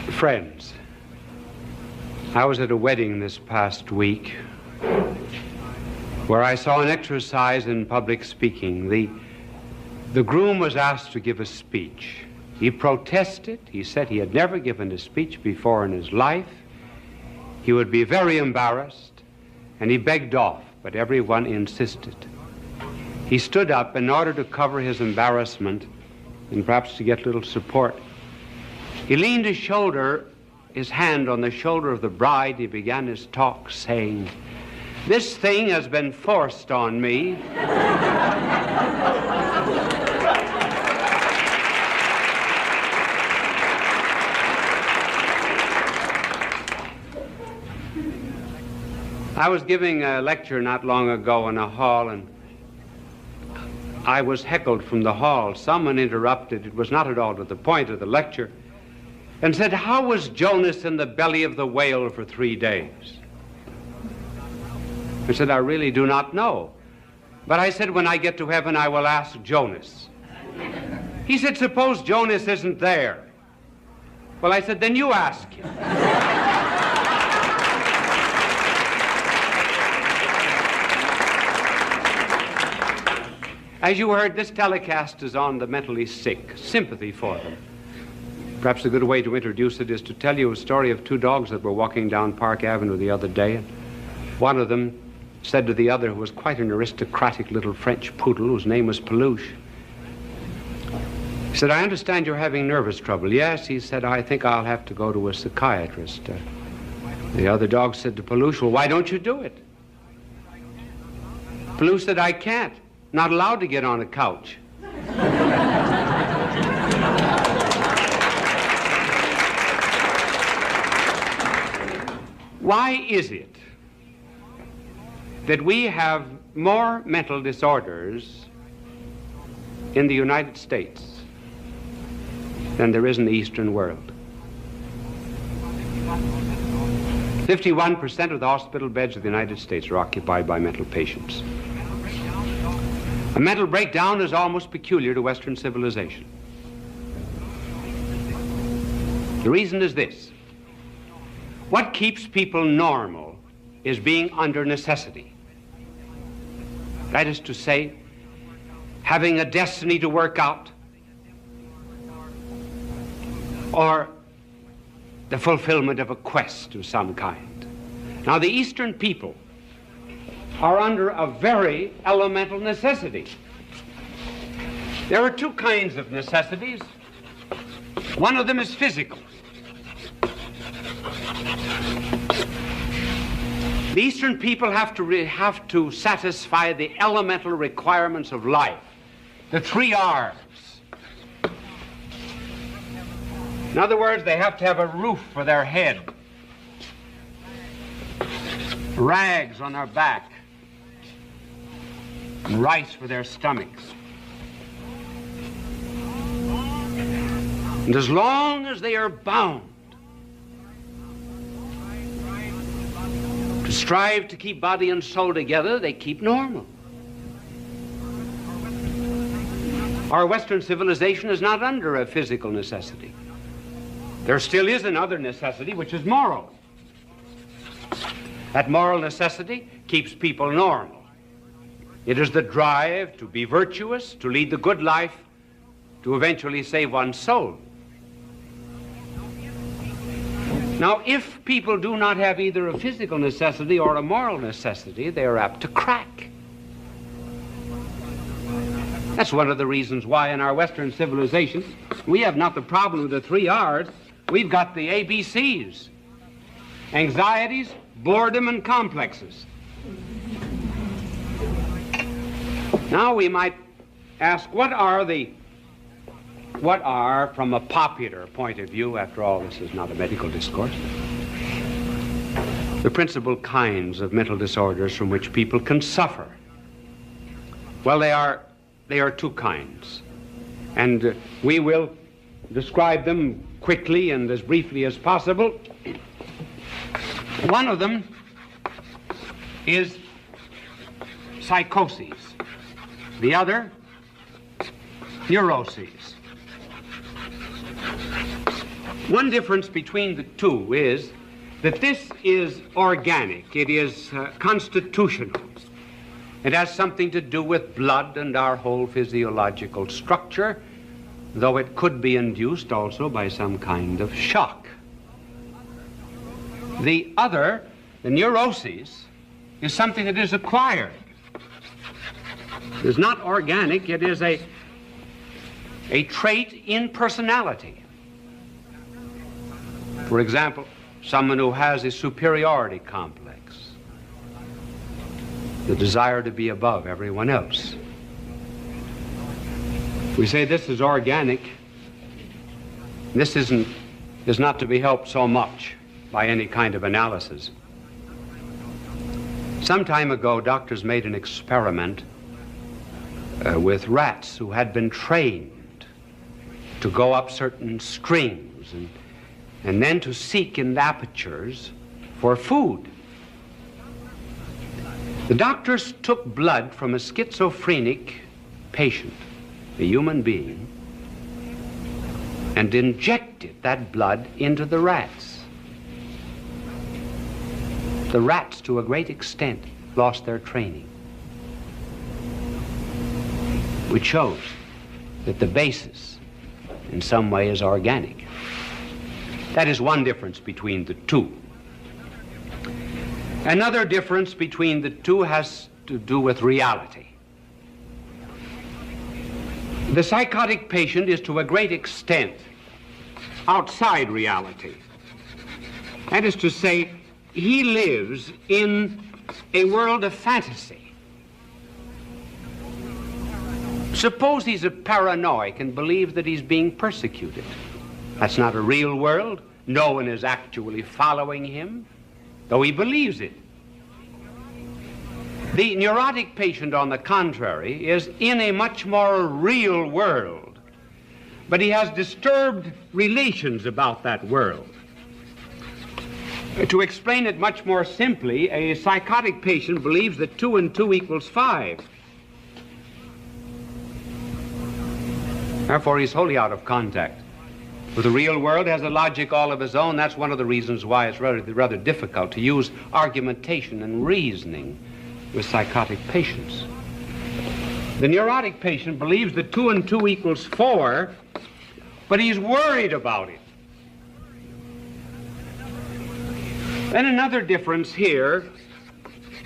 Friends, I was at a wedding this past week where I saw an exercise in public speaking. The groom was asked to give a speech. He protested. He said he had never given a speech before in his life. He would be very embarrassed, and he begged off, but everyone insisted. He stood up in order to cover his embarrassment and perhaps to get a little support. He leaned his hand on the shoulder of the bride. He began his talk saying, "This thing has been forced on me." I was giving a lecture not long ago in a hall, and I was heckled from the hall. Someone interrupted. It was not at all to the point of the lecture, and said, "How was Jonas in the belly of the whale for 3 days?" I said, "I really do not know. But I said, when I get to heaven, I will ask Jonas." He said, "Suppose Jonas isn't there." Well, I said, "Then you ask him." As you heard, this telecast is on the mentally sick, sympathy for them. Perhaps a good way to introduce it is to tell you a story of 2 dogs that were walking down Park Avenue the other day, and one of them said to the other, who was quite an aristocratic little French poodle whose name was Peluche, he said, "I understand you're having nervous trouble." "Yes," he said, "I think I'll have to go to a psychiatrist." The other dog said to Peluche, "Well, why don't you do it?" Peluche said, "I can't. Not allowed to get on a couch." Why is it that we have more mental disorders in the United States than there is in the Eastern world? 51% of the hospital beds of the United States are occupied by mental patients. A mental breakdown is almost peculiar to Western civilization. The reason is this: what keeps people normal is being under necessity. That is to say, having a destiny to work out, or the fulfillment of a quest of some kind. Now, the Eastern people are under a very elemental necessity. There are 2 kinds of necessities. One of them is physical. The Eastern people have to satisfy the elemental requirements of life, the 3 R's. In other words, they have to have a roof for their head, rags on their back, and rice for their stomachs. And as long as they are bound to strive to keep body and soul together, they keep normal. Our Western civilization is not under a physical necessity. There still is another necessity, which is moral. That moral necessity keeps people normal. It is the drive to be virtuous, to lead the good life, to eventually save one's soul. Now, if people do not have either a physical necessity or a moral necessity, they are apt to crack. That's one of the reasons why in our Western civilization we have not the problem of the 3 R's, we've got the ABCs: anxieties, boredom, and complexes. Now we might ask, what are, from a popular point of view, after all this is not a medical discourse, the principal kinds of mental disorders from which people can suffer? Well, they are 2 kinds, and we will describe them quickly and as briefly as possible. One of them is psychoses. The other, neuroses. One difference between the two is that this is organic. It is constitutional. It has something to do with blood and our whole physiological structure, though it could be induced also by some kind of shock. The other, the neuroses, is something that is acquired. It is not organic, it is a trait in personality. For example, someone who has a superiority complex, the desire to be above everyone else. We say this is organic. This is not to be helped so much by any kind of analysis. Some time ago, doctors made an experiment with rats who had been trained to go up certain strings and then to seek in apertures for food. The doctors took blood from a schizophrenic patient, a human being, and injected that blood into the rats. The rats, to a great extent, lost their training, which shows that the basis in some way is organic. That is one difference between the two. Another difference between the two has to do with reality. The psychotic patient is to a great extent outside reality. That is to say, he lives in a world of fantasy. Suppose he's a paranoic and believes that he's being persecuted. That's not a real world. No one is actually following him, though he believes it. The neurotic patient, on the contrary, is in a much more real world, but he has disturbed relations about that world. To explain it much more simply, a psychotic patient believes that 2 and 2 equals 5. Therefore, he's wholly out of contact with the real world, has a logic all of his own. That's one of the reasons why it's rather difficult to use argumentation and reasoning with psychotic patients. The neurotic patient believes that 2 and 2 equals 4, but he's worried about it. Then another difference here,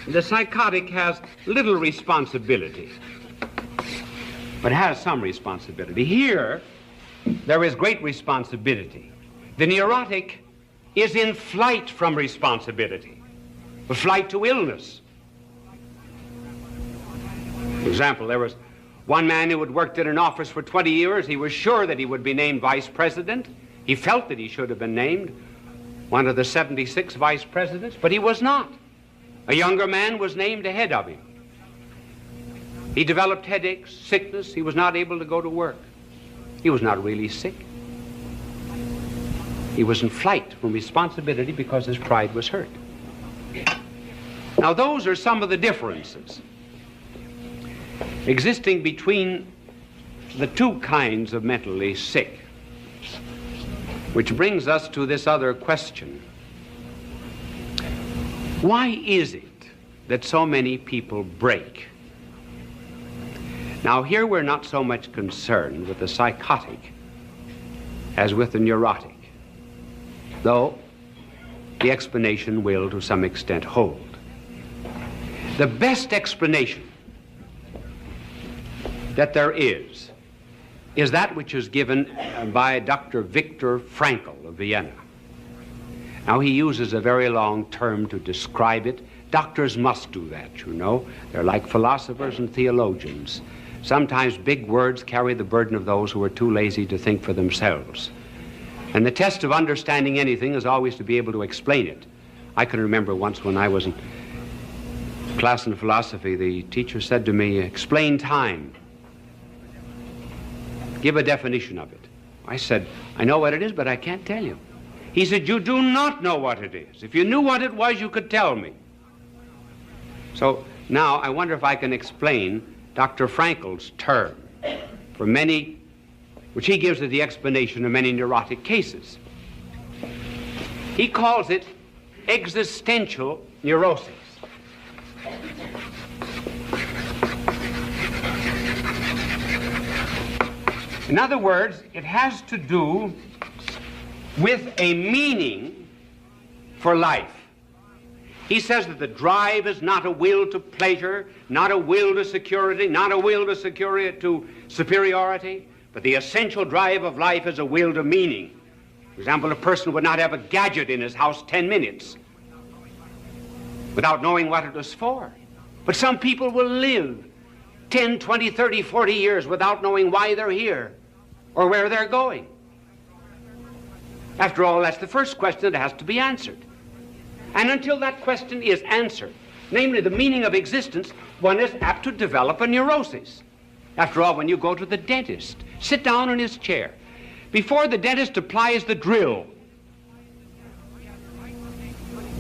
the psychotic has little responsibility, but has some responsibility. Here, there is great responsibility. The neurotic is in flight from responsibility, a flight to illness. For example, there was one man who had worked in an office for 20 years. He was sure that he would be named vice president. He felt that he should have been named one of the 76 vice presidents, but he was not. A younger man was named ahead of him. He developed headaches, sickness. He was not able to go to work. He was not really sick. He was in flight from responsibility because his pride was hurt. Now, those are some of the differences existing between the two kinds of mentally sick, which brings us to this other question. Why is it that so many people break? Now, here we're not so much concerned with the psychotic as with the neurotic, though the explanation will, to some extent, hold. The best explanation that there is that which is given by Dr. Viktor Frankl of Vienna. Now, he uses a very long term to describe it. Doctors must do that, you know. They're like philosophers and theologians. Sometimes big words carry the burden of those who are too lazy to think for themselves. And the test of understanding anything is always to be able to explain it. I can remember once when I was in class in philosophy, the teacher said to me, "Explain time. Give a definition of it." I said, "I know what it is, but I can't tell you." He said, "You do not know what it is. If you knew what it was, you could tell me." So now I wonder if I can explain Dr. Frankl's term for many, which he gives as the explanation of many neurotic cases. He calls it existential neurosis. In other words, it has to do with a meaning for life. He says that the drive is not a will to pleasure, not a will to security, not a will to superiority, but the essential drive of life is a will to meaning. For example, a person would not have a gadget in his house 10 minutes without knowing what it was for. But some people will live 10, 20, 30, 40 years without knowing why they're here or where they're going. After all, that's the first question that has to be answered. And until that question is answered, namely the meaning of existence, one is apt to develop a neurosis. After all, when you go to the dentist, sit down in his chair. Before the dentist applies the drill,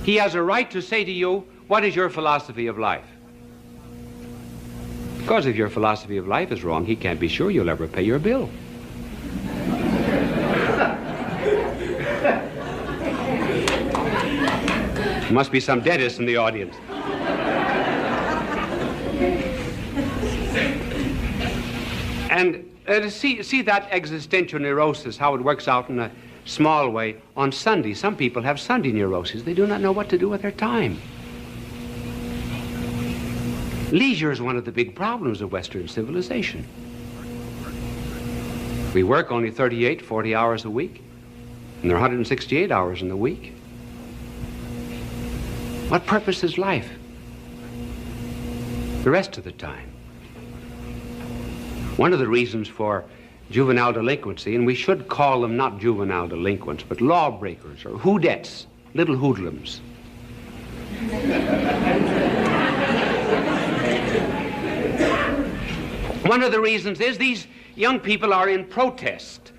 he has a right to say to you, what is your philosophy of life? Because if your philosophy of life is wrong, he can't be sure you'll ever pay your bill. There must be some dentists in the audience. And see that existential neurosis, how it works out in a small way on Sunday. Some people have Sunday neuroses. They do not know what to do with their time. Leisure is one of the big problems of Western civilization. We work only 38, 40 hours a week, and there are 168 hours in the week. What purpose is life the rest of the time? One of the reasons for juvenile delinquency, and we should call them not juvenile delinquents, but lawbreakers or hoodettes, little hoodlums. One of the reasons is these young people are in protest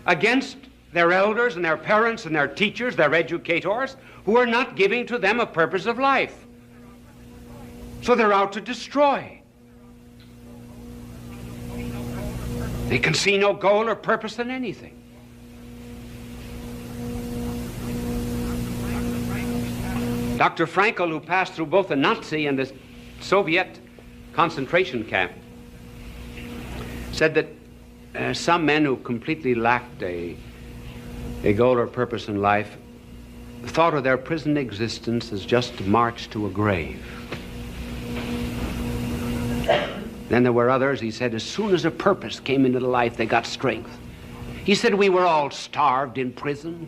against their elders and their parents and their teachers, their educators, who are not giving to them a purpose of life. So they're out to destroy. They can see no goal or purpose in anything. Dr. Frankl, who passed through both the Nazi and the Soviet concentration camp, said that some men who completely lacked a goal or purpose in life thought of their prison existence as just a march to a grave. Then there were others, he said, as soon as a purpose came into life, they got strength. He said we were all starved in prison,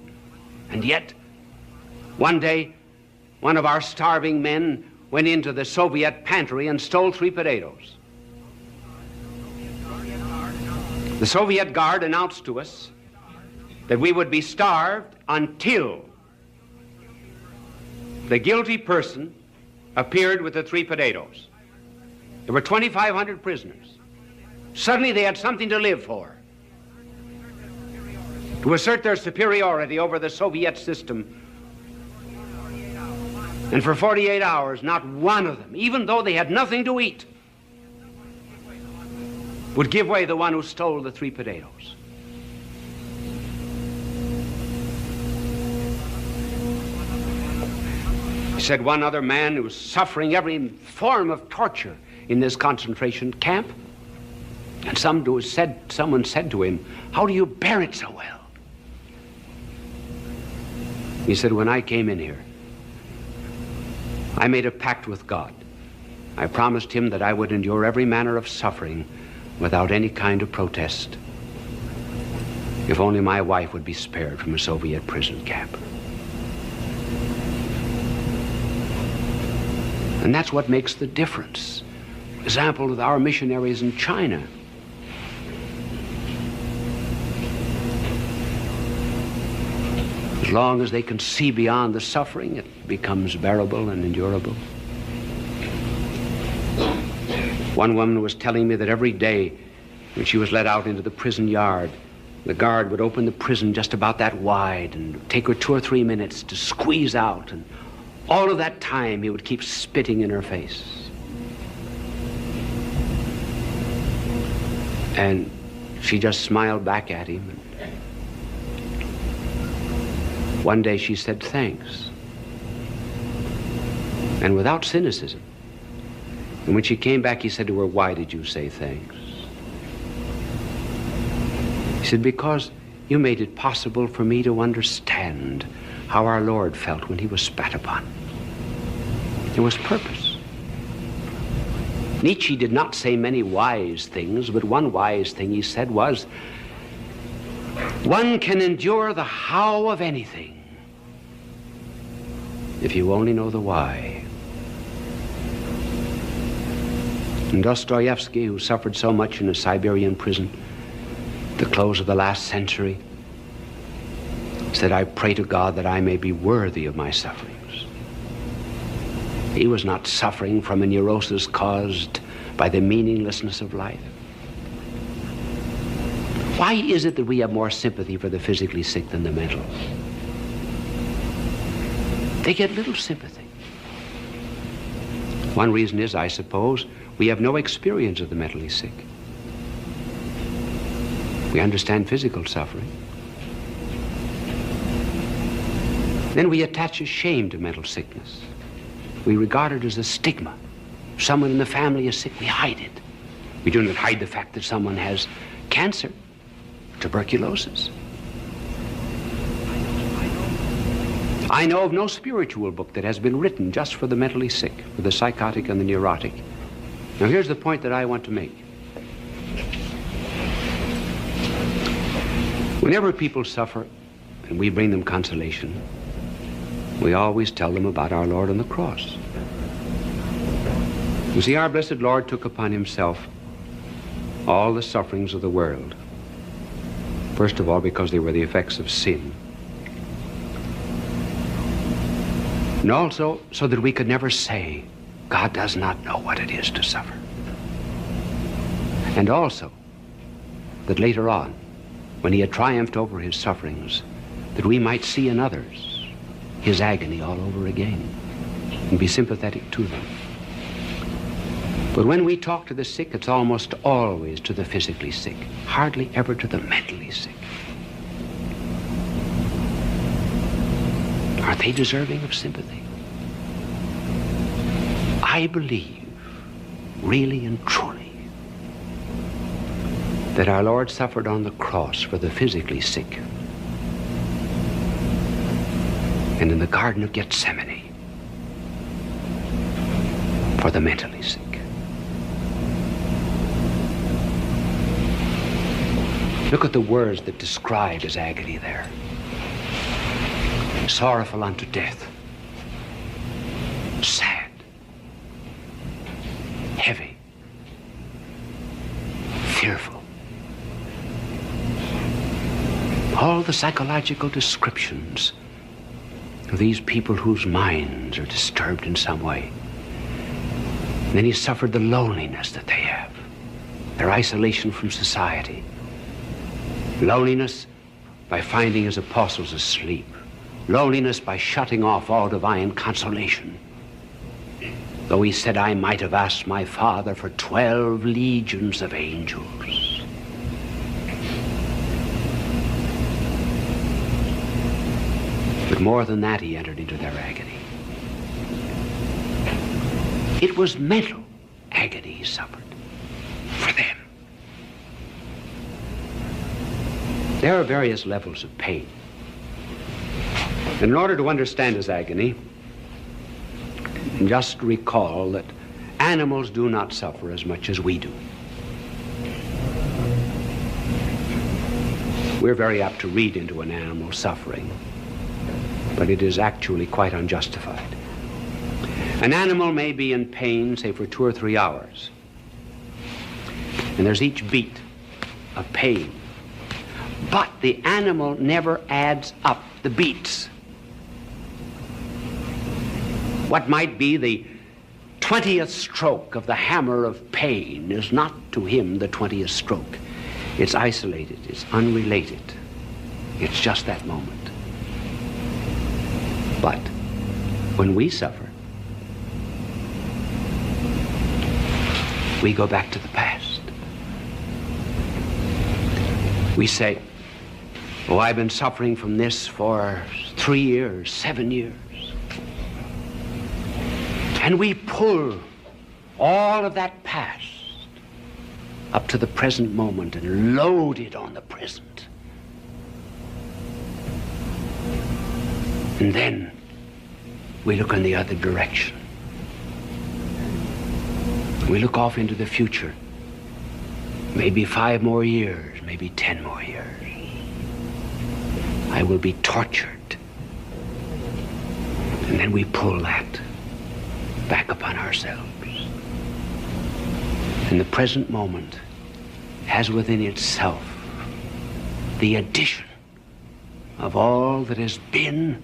and yet one day one of our starving men went into the Soviet pantry and stole 3 potatoes. The Soviet guard announced to us that we would be starved until the guilty person appeared with the 3 potatoes. There were 2,500 prisoners. Suddenly they had something to live for, to assert their superiority over the Soviet system. And for 48 hours, not one of them, even though they had nothing to eat, would give way to the one who stole the 3 potatoes. He said one other man who was suffering every form of torture in this concentration camp, and someone said to him, "How do you bear it so well?" He said, "When I came in here, I made a pact with God. I promised him that I would endure every manner of suffering without any kind of protest, if only my wife would be spared from a Soviet prison camp." And that's what makes the difference. Example with our missionaries in China. As long as they can see beyond the suffering, it becomes bearable and endurable. One woman was telling me that every day when she was let out into the prison yard, the guard would open the prison just about that wide and take her 2 or 3 minutes to squeeze out, and all of that time he would keep spitting in her face. And she just smiled back at him. One day she said, "Thanks." And without cynicism. And when she came back, he said to her, "Why did you say thanks?" He said, "Because you made it possible for me to understand how our Lord felt when he was spat upon." There was purpose. Nietzsche did not say many wise things, but one wise thing he said was, "One can endure the how of anything if you only know the why." And Dostoevsky, who suffered so much in a Siberian prison at the close of the last century, said, "I pray to God that I may be worthy of my sufferings." He was not suffering from a neurosis caused by the meaninglessness of life. Why is it that we have more sympathy for the physically sick than the mental? They get little sympathy. One reason is, I suppose, we have no experience of the mentally sick. We understand physical suffering. Then we attach a shame to mental sickness. We regard it as a stigma. If someone in the family is sick, we hide it. We do not hide the fact that someone has cancer, tuberculosis. I know of no spiritual book that has been written just for the mentally sick, for the psychotic and the neurotic. Now here's the point that I want to make. Whenever people suffer and we bring them consolation, we always tell them about our Lord on the cross. You see, our blessed Lord took upon himself all the sufferings of the world. First of all, because they were the effects of sin. And also, so that we could never say, God does not know what it is to suffer. And also, that later on, when he had triumphed over his sufferings, that we might see in others his agony all over again and be sympathetic to them. But when we talk to the sick, it's almost always to the physically sick, hardly ever to the mentally sick. Are they deserving of sympathy? I believe, really and truly, that our Lord suffered on the cross for the physically sick, and in the Garden of Gethsemane for the mentally sick. Look at the words that describe his agony there. Sorrowful unto death, sad, heavy, fearful. All the psychological descriptions of these people whose minds are disturbed in some way. And then he suffered the loneliness that they have, their isolation from society. Loneliness by finding his apostles asleep. Loneliness by shutting off all divine consolation. Though he said, I might have asked my Father for 12 legions of angels. But more than that, he entered into their agony. It was mental agony he suffered for them. There are various levels of pain. In order to understand his agony, just recall that animals do not suffer as much as we do. We're very apt to read into an animal suffering, but it is actually quite unjustified. An animal may be in pain, say, for 2 or 3 hours, and there's each beat of pain. But the animal never adds up the beats. What might be the 20th stroke of the hammer of pain is not to him the 20th stroke. It's isolated, it's unrelated. It's just that moment. But when we suffer, we go back to the past. We say, oh, I've been suffering from this for 3 years, 7 years. And we pull all of that past up to the present moment and load it on the present. And then we look in the other direction. We look off into the future. Maybe 5 more years, maybe 10 more years. I will be tortured. And then we pull that back upon ourselves. And the present moment has within itself the addition of all that has been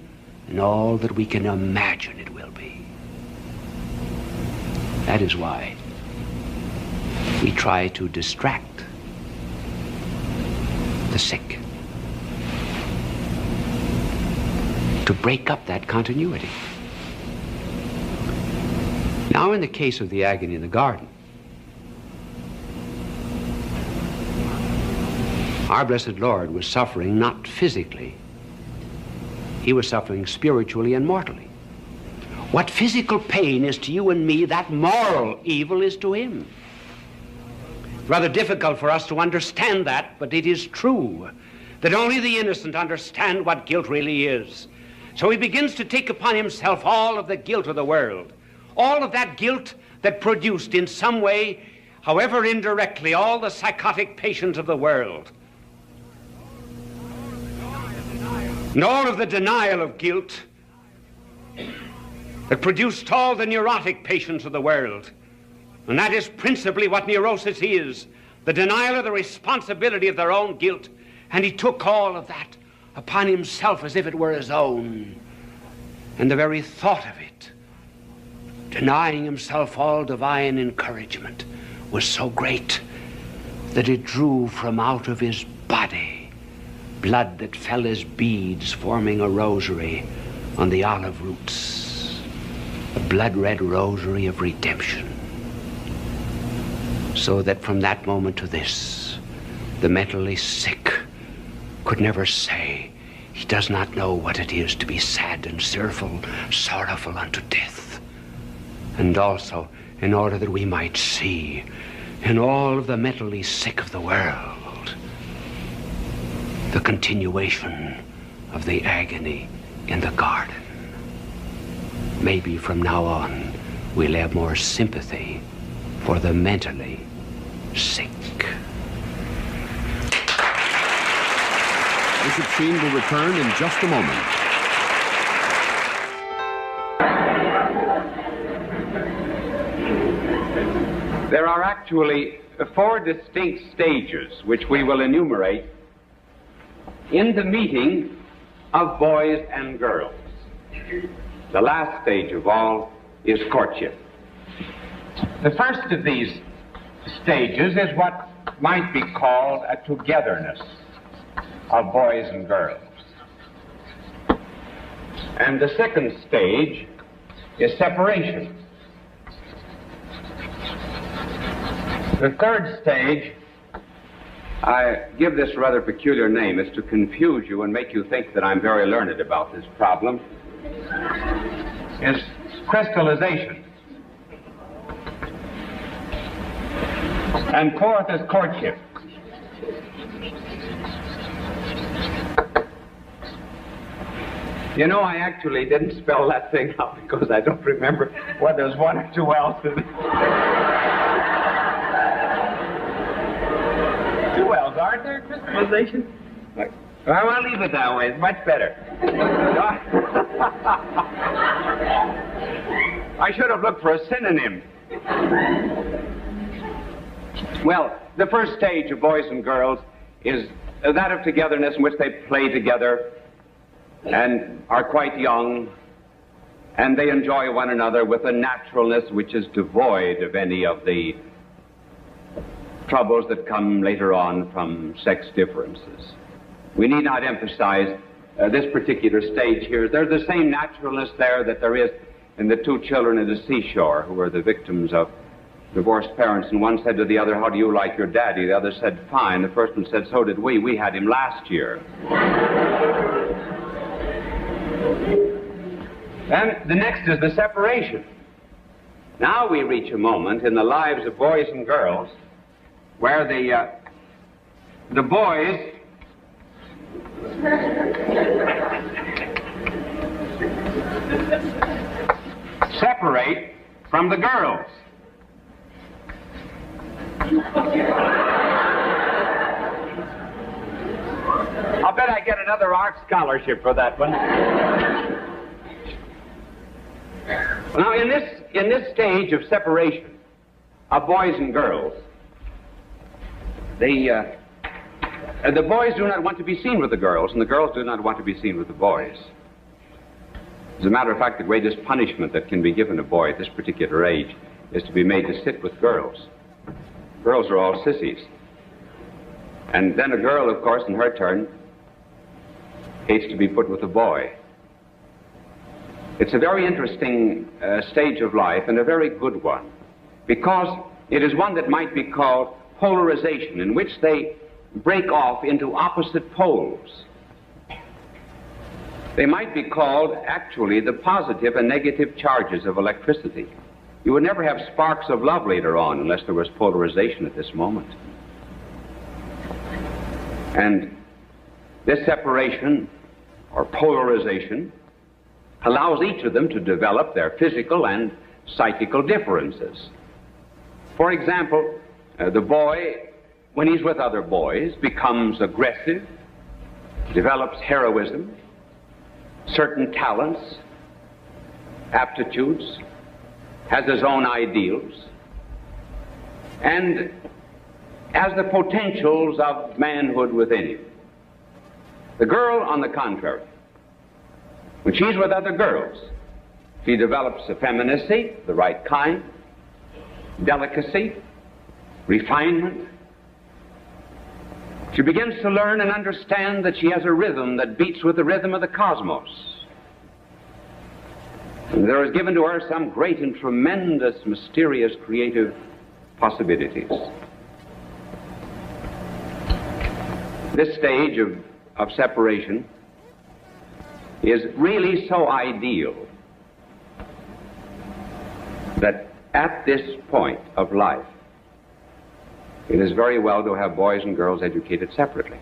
and all that we can imagine it will be. That is why we try to distract the sick, to break up that continuity. Now, in the case of the agony in the garden, our blessed Lord was suffering not physically. He was suffering spiritually and mortally. What physical pain is to you and me, that moral evil is to him. Rather difficult for us to understand that, but it is true that only the innocent understand what guilt really is. So he begins to take upon himself all of the guilt of the world, all of that guilt that produced in some way, however indirectly, all the psychotic patients of the world. And all of the denial of guilt that produced all the neurotic patients of the world. And that is principally what neurosis is, the denial of the responsibility of their own guilt. And he took all of that upon himself as if it were his own. And the very thought of it, denying himself all divine encouragement, was so great that it drew from out of his body blood that fell as beads forming a rosary on the olive roots, a blood-red rosary of redemption. So that from that moment to this, the mentally sick could never say he does not know what it is to be sad and sorrowful unto death. And also, in order that we might see in all of the mentally sick of the world the continuation of the agony in the garden. Maybe from now on we'll have more sympathy for the mentally sick. Bishop Sheen will return in just a moment. There are actually 4 distinct stages which we will enumerate in the meeting of boys and girls. The last stage of all is courtship. The first of these stages is what might be called a togetherness of boys and girls. And the second stage is separation. The third stage, I give this rather peculiar name, is to confuse you and make you think that I'm very learned about this problem, is crystallization. And fourth is courtship. You know, I actually didn't spell that thing out because I don't remember whether there's 1 or 2 L's in it. 2 L's, aren't there? Crystallization? Well, I'll leave it that way. It's much better. I should have looked for a synonym. Well, the first stage of boys and girls is that of togetherness in which they play together and are quite young, and they enjoy one another with a naturalness which is devoid of any of the troubles that come later on from sex differences. We need not emphasize this particular stage here. There's the same naturalness there that there is in the 2 children at the seashore who were the victims of divorced parents, and one said to the other, "How do you like your daddy?" The other said, "Fine." The first one said, "So did we. We had him last year." Then the next is the separation. Now we reach a moment in the lives of boys and girls where the boys separate from the girls. I'll bet I get another art scholarship for that one. Now, in this stage of separation of boys and girls, the boys do not want to be seen with the girls, and the girls do not want to be seen with the boys. As a matter of fact, the greatest punishment that can be given a boy at this particular age is to be made to sit with girls. Girls are all sissies. And then a girl, of course, in her turn, hates to be put with a boy. It's a very interesting stage of life, and a very good one, because it is one that might be called polarization, in which they break off into opposite poles. They might be called, actually, the positive and negative charges of electricity. You would never have sparks of love later on unless there was polarization at this moment. And this separation, or polarization, allows each of them to develop their physical and psychical differences. For example, the boy, when he's with other boys, becomes aggressive, develops heroism, certain talents, aptitudes, has his own ideals, and has the potentials of manhood within him. The girl, on the contrary, when she's with other girls, she develops effeminacy, the right kind, delicacy, refinement. She begins to learn and understand that she has a rhythm that beats with the rhythm of the cosmos. And there is given to her some great and tremendous, mysterious, creative possibilities. This stage of separation is really so ideal that at this point of life, it is very well to have boys and girls educated separately.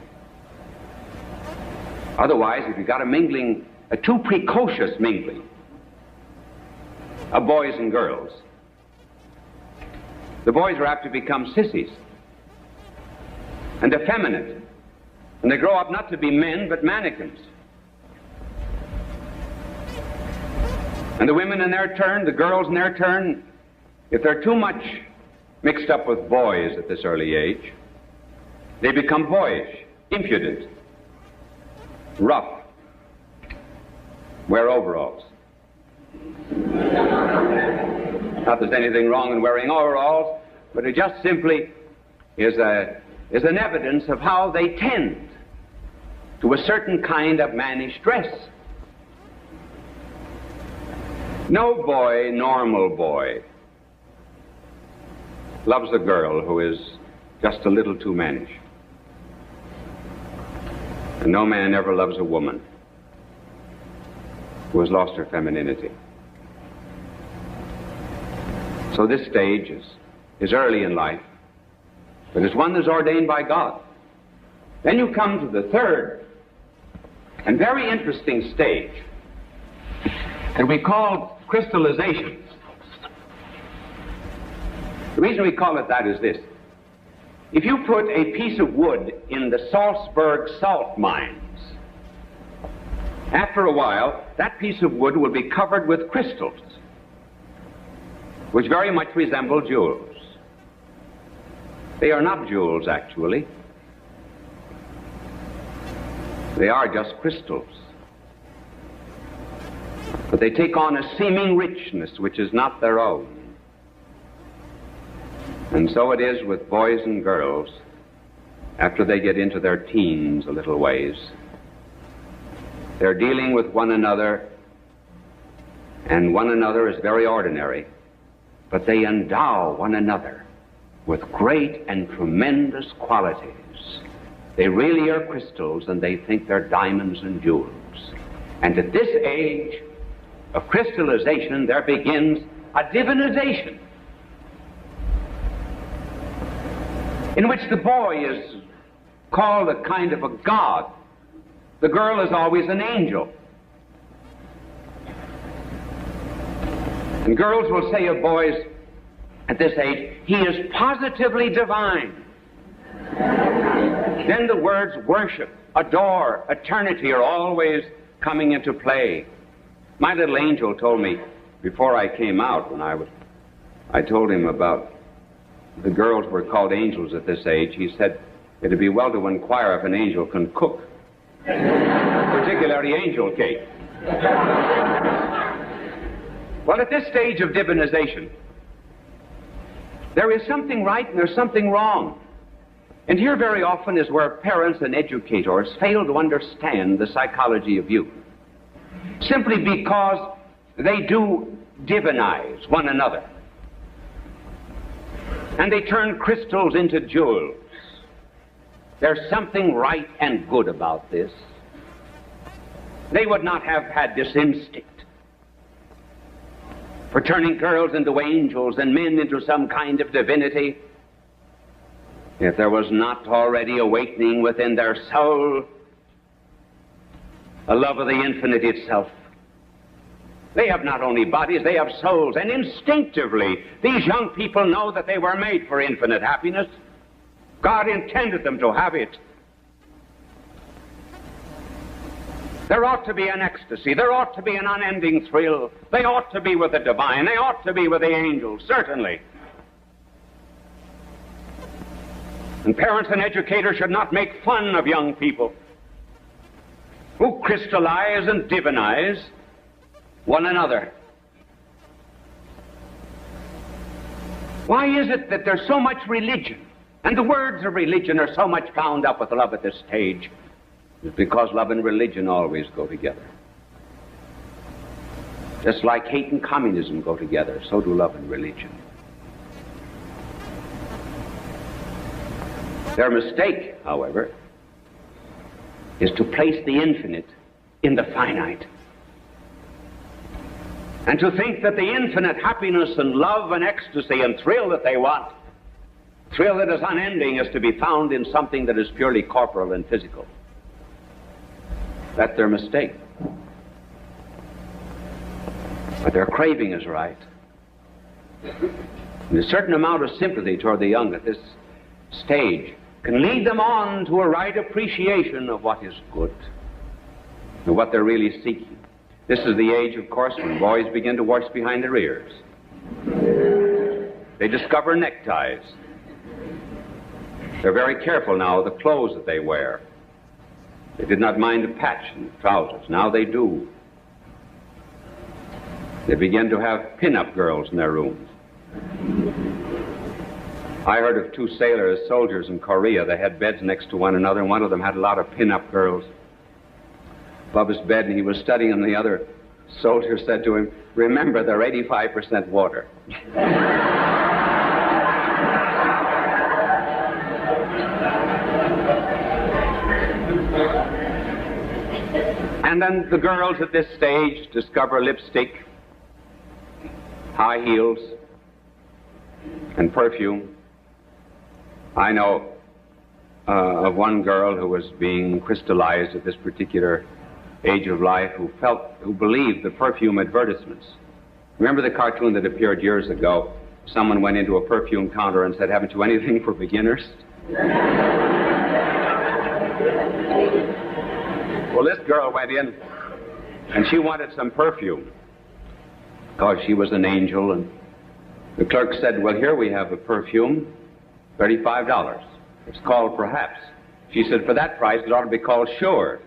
Otherwise, if you've got a too precocious mingling of boys and girls, the boys are apt to become sissies and effeminate, and they grow up not to be men but mannequins. And the women in their turn, the girls in their turn, if they're too much mixed up with boys at this early age, they become boyish, impudent, rough, wear overalls. Not that there's anything wrong in wearing overalls, but it just simply is an evidence of how they tend to a certain kind of mannish dress. No boy, normal boy, loves a girl who is just a little too mannish. And no man ever loves a woman who has lost her femininity. So this stage is early in life, but it's one that's ordained by God. Then you come to the third and very interesting stage that we call crystallization. The reason we call it that is this. If you put a piece of wood in the Salzburg salt mines, after a while, that piece of wood will be covered with crystals, which very much resemble jewels. They are not jewels, actually. They are just crystals. But they take on a seeming richness which is not their own. And so it is with boys and girls after they get into their teens a little ways. They're dealing with one another, and one another is very ordinary, but they endow one another with great and tremendous qualities. They really are crystals, and they think they're diamonds and jewels. And at this age, of crystallization, there begins a divinization, in which the boy is called a kind of a god. The girl is always an angel. And girls will say of boys at this age, he is positively divine. Then the words worship, adore, eternity are always coming into play. My little angel told me before I came out, I told him about the girls were called angels at this age. He said it'd be well to inquire if an angel can cook, particularly angel cake. Well, at this stage of divinization, there is something right and there's something wrong. And here very often is where parents and educators fail to understand the psychology of youth, simply because they do divinize one another. And they turn crystals into jewels. There's something right and good about this. They would not have had this instinct for turning girls into angels and men into some kind of divinity if there was not already awakening within their soul a love of the infinite itself. They have not only bodies, they have souls, and instinctively these young people know that they were made for infinite happiness. God intended them to have it. There ought to be an ecstasy. There ought to be an unending thrill. They ought to be with the divine. They ought to be with the angels, certainly. And parents and educators should not make fun of young people who crystallize and divinize one another. Why is it that there's so much religion, and the words of religion are so much bound up with love at this stage? It's because love and religion always go together. Just like hate and communism go together, so do love and religion. Their mistake, however, is to place the infinite in the finite, and to think that the infinite happiness and love and ecstasy and thrill that they want, thrill that is unending, is to be found in something that is purely corporal and physical. That's their mistake. But their craving is right. And a certain amount of sympathy toward the young at this stage can lead them on to a right appreciation of what is good and what they're really seeking. This is the age, of course, when boys begin to wash behind their ears. They discover neckties. They're very careful now of the clothes that they wear. They did not mind a patch in the trousers. Now they do. They begin to have pin-up girls in their rooms. I heard of two soldiers in Korea. They had beds next to one another, and one of them had a lot of pin-up girls above his bed, and he was studying, and the other soldier said to him, "Remember, they're 85% water." And then the girls at this stage discover lipstick, high heels, and perfume. I know of one girl who was being crystallized at this particular age of life who believed the perfume advertisements. Remember the cartoon that appeared years ago? Someone went into a perfume counter and said, "Haven't you anything for beginners?" Well, this girl went in, and she wanted some perfume, because she was an angel, and the clerk said, "Well, here we have a perfume, $35. It's called Perhaps." She said, "For that price, it ought to be called Sure."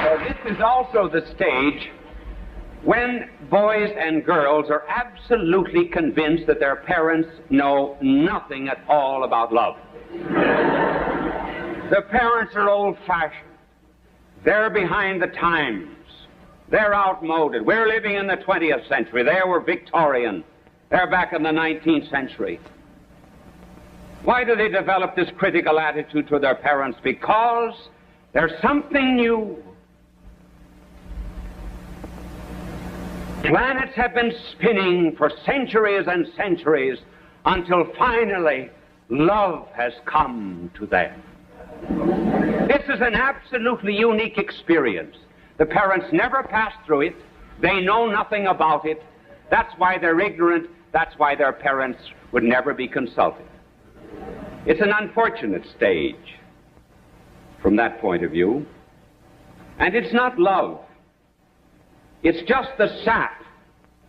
So this is also the stage when boys and girls are absolutely convinced that their parents know nothing at all about love. The parents are old-fashioned. They're behind the times. They're outmoded. We're living in the 20th century. They were Victorian. They're back in the 19th century. Why do they develop this critical attitude to their parents? Because there's something new. Planets have been spinning for centuries and centuries until finally love has come to them. This is an absolutely unique experience. The parents never passed through it. They know nothing about it. That's why they're ignorant. That's why their parents would never be consulted. It's an unfortunate stage from that point of view. And it's not love. It's just the sap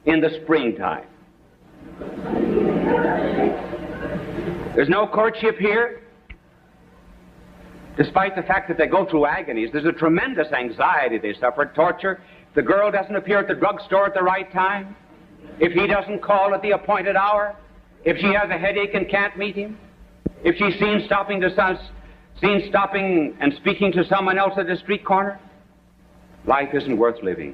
in the springtime. There's no courtship here. Despite the fact that they go through agonies, there's a tremendous anxiety they suffer, torture. If the girl doesn't appear at the drugstore at the right time, if he doesn't call at the appointed hour, if she has a headache and can't meet him, if she's seen stopping and speaking to someone else at the street corner, life isn't worth living.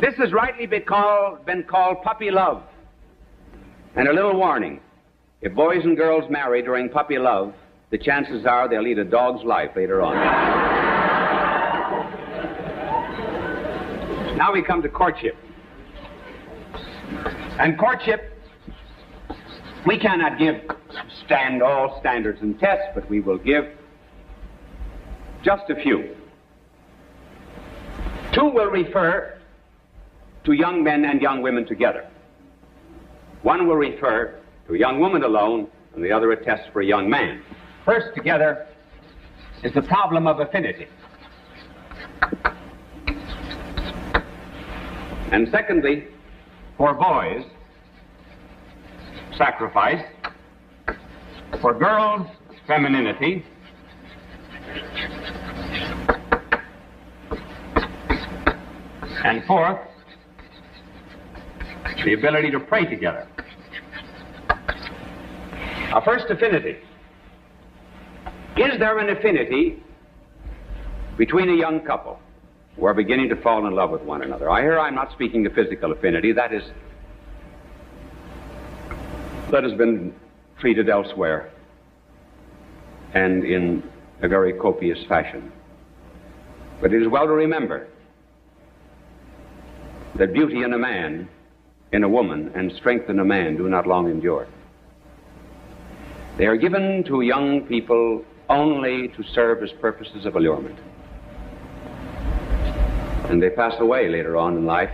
This has rightly been called puppy love. And a little warning, if boys and girls marry during puppy love, the chances are they'll lead a dog's life later on. Now we come to courtship. And courtship, we cannot give all standards and tests, but we will give just a few. Two will refer to young men and young women together. One will refer to a young woman alone, and the other a test for a young man. First together is the problem of affinity. And secondly, for boys, sacrifice. For girls, femininity. And fourth, the ability to pray together. Now, first, affinity. Is there an affinity between a young couple who are beginning to fall in love with one another? I'm not speaking of physical affinity. That has been treated elsewhere and in a very copious fashion. But it is well to remember that beauty in a man, in a woman, and strength in a man do not long endure. They are given to young people only to serve as purposes of allurement. And they pass away later on in life.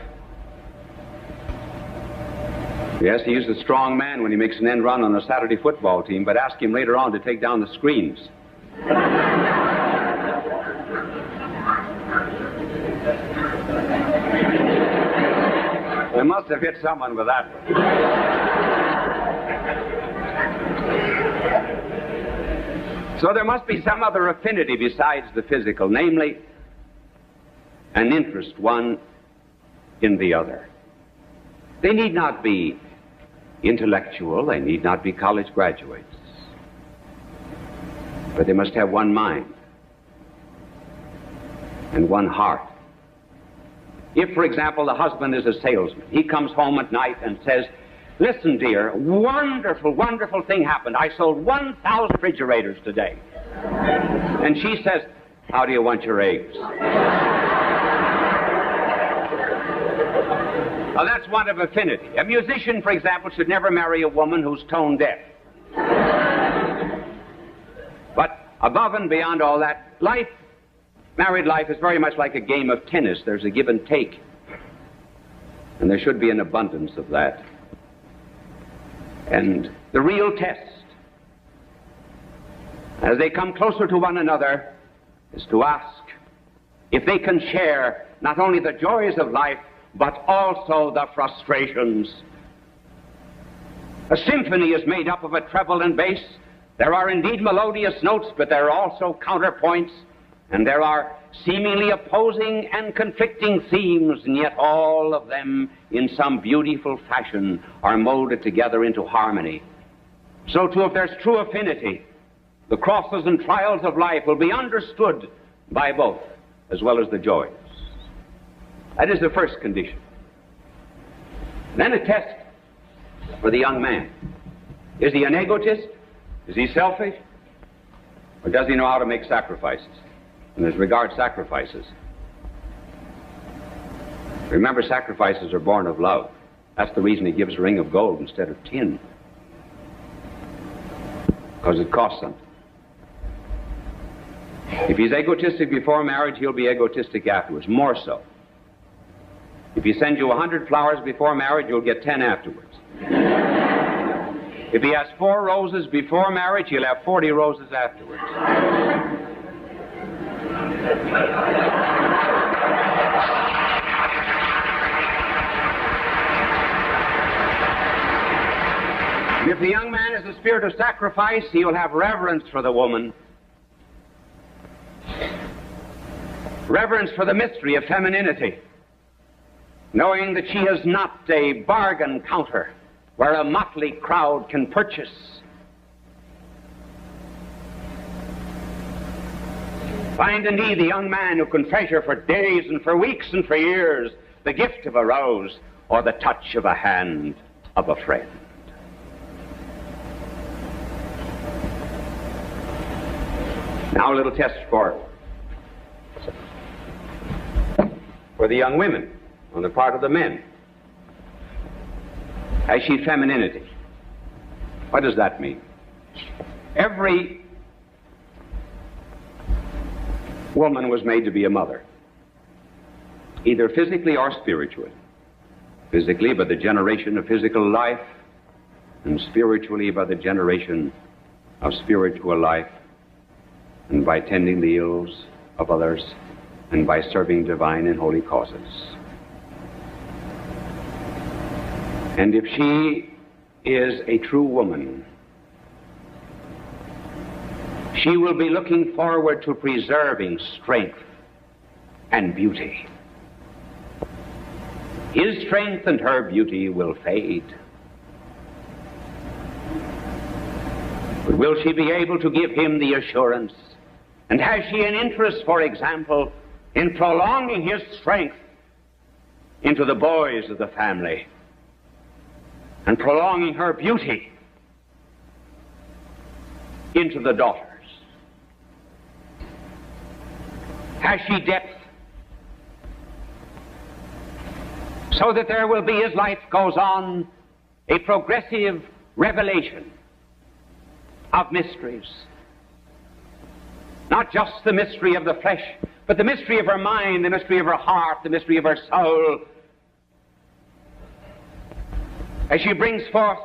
Yes, he is a strong man when he makes an end run on a Saturday football team, but ask him later on to take down the screens. I must have hit someone with that one. So there must be some other affinity besides the physical, namely an interest one in the other. They need not be intellectual, they need not be college graduates, but they must have one mind and one heart. If, for example, the husband is a salesman, he comes home at night and says, "Listen, dear, wonderful, wonderful thing happened. I sold 1,000 refrigerators today." And she says, "How do you want your eggs?" Well, that's one of affinity. A musician, for example, should never marry a woman who's tone deaf. But above and beyond all that, married life is very much like a game of tennis. There's a give and take. And there should be an abundance of that. And the real test, as they come closer to one another, is to ask if they can share not only the joys of life, but also the frustrations. A symphony is made up of a treble and bass. There are indeed melodious notes, but there are also counterpoints, and there are seemingly opposing and conflicting themes, and yet all of them, in some beautiful fashion, are molded together into harmony. So too, if there's true affinity, the crosses and trials of life will be understood by both, as well as the joys. That is the first condition. Then a test for the young man. Is he an egotist? Is he selfish? Or does he know how to make sacrifices? And as regards sacrifices, remember, sacrifices are born of love. That's the reason he gives a ring of gold instead of tin. Because it costs something. If he's egotistic before marriage, he'll be egotistic afterwards, more so. If he sends you 100 flowers before marriage, you'll get 10 afterwards. If he has 4 roses before marriage, he'll have 40 roses afterwards. If the young man has a spirit of sacrifice, he will have reverence for the woman. Reverence for the mystery of femininity, knowing that she is not a bargain counter where a motley crowd can purchase. Find indeed the young man who can treasure for days and for weeks and for years the gift of a rose or the touch of a hand of a friend. Now a little test for the young women on the part of the men. Has she femininity? What does that mean? Every woman was made to be a mother, either physically or spiritually. Physically by the generation of physical life, and spiritually by the generation of spiritual life, and by tending the ills of others, and by serving divine and holy causes. And if she is a true woman, she will be looking forward to preserving strength and beauty. His strength and her beauty will fade. But will she be able to give him the assurance? And has she an interest, for example, in prolonging his strength into the boys of the family and prolonging her beauty into the daughters? Has she depth so that there will be, as life goes on, a progressive revelation of mysteries? Not just the mystery of the flesh, but the mystery of her mind, the mystery of her heart, the mystery of her soul. As she brings forth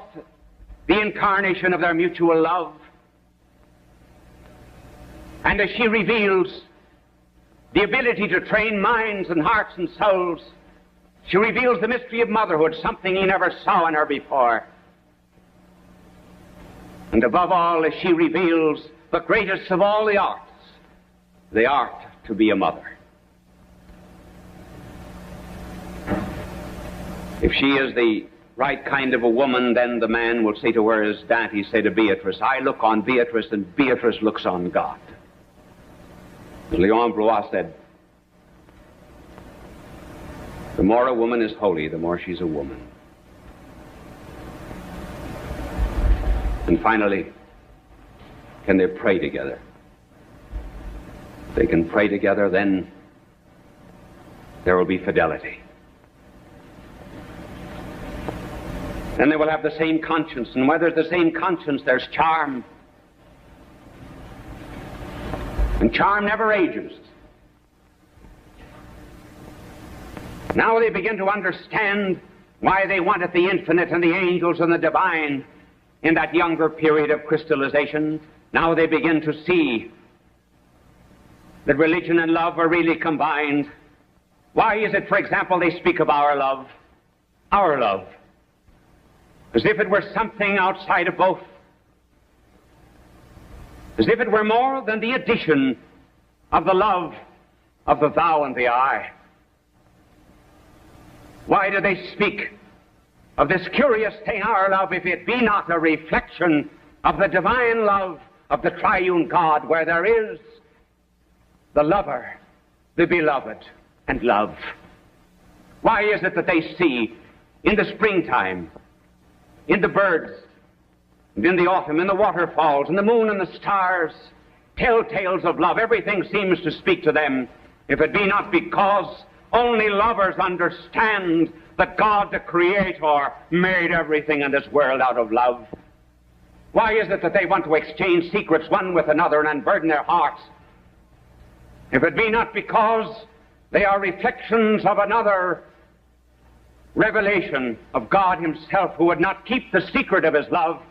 the incarnation of their mutual love, and as she reveals the ability to train minds and hearts and souls, she reveals the mystery of motherhood, something he never saw in her before. And above all, as she reveals the greatest of all the arts, the art to be a mother. If she is the right kind of a woman, then the man will say to her, as Dante said to Beatrice, I look on Beatrice and Beatrice looks on God. As Leon Blois said, the more a woman is holy, the more she's a woman. And finally, can they pray together? If they can pray together, then there will be fidelity. Then they will have the same conscience, and where there's the same conscience, there's charm. And charm never ages. Now they begin to understand why they wanted the infinite and the angels and the divine in that younger period of crystallization. Now they begin to see that religion and love are really combined. Why is it, for example, they speak of our love, as if it were something outside of both, as if it were more than the addition of the love of the thou and the I. Why do they speak of this curious thing, our love, if it be not a reflection of the divine love of the triune God, where there is the lover, the beloved, and love? Why is it that they see in the springtime, in the birds, and in the autumn, in the waterfalls, in the moon and the stars, telltales of love? Everything seems to speak to them, if it be not because only lovers understand that God, the Creator, made everything in this world out of love. Why is it that they want to exchange secrets one with another and unburden their hearts? If it be not because they are reflections of another revelation of God Himself, who would not keep the secret of His love,